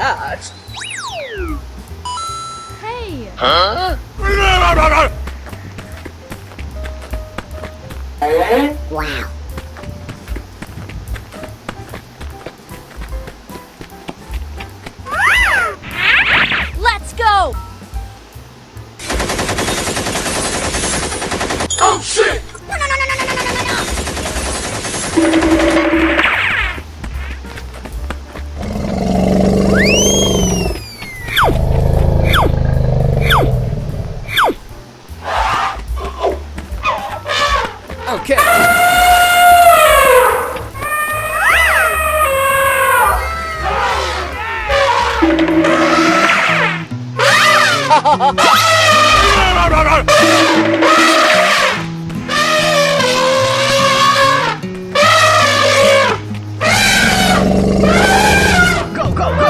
that. Hey! Huh? Wow. Let's go! Oh shit! No, no, no, no, no, no, no, no, no. Okay. Go, go, go!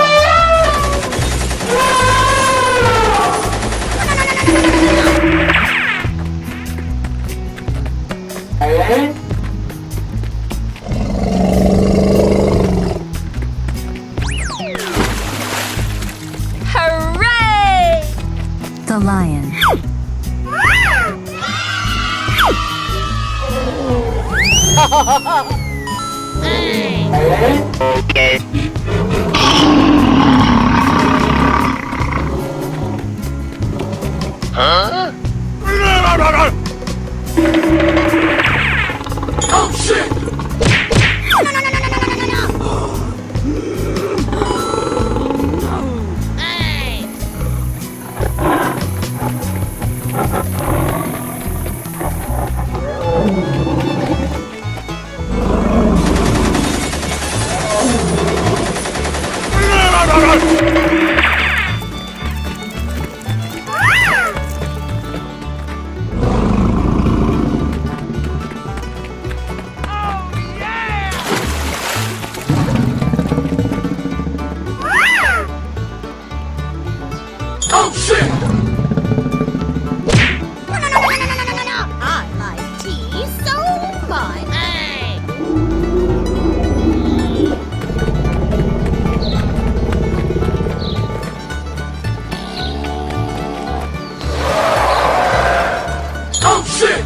Hooray! The lion. Huh? Oh shit! No, no, no, no, no, no, no, no, no. Oh shit! No, no, no, no, no, no, no, no, no. I like tea so much. Oh shit!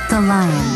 The lion.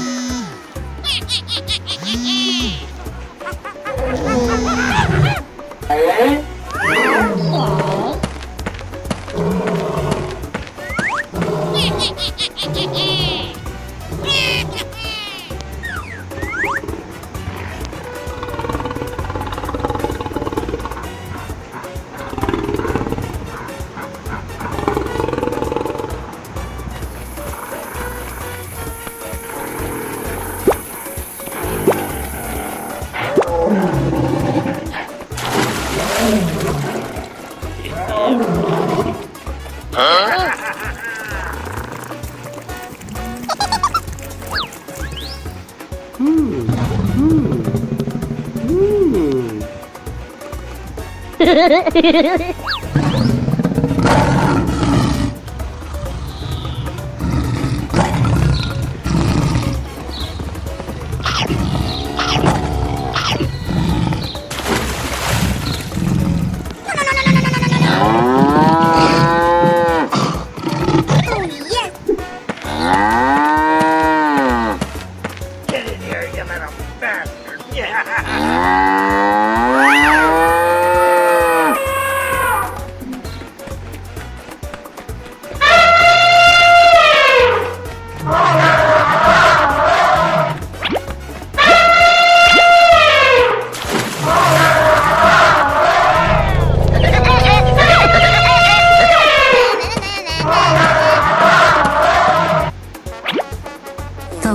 Get in here, you little bastard!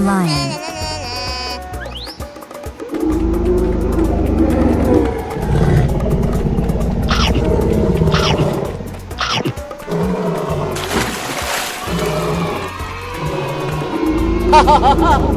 lion. Ha ha ha ha!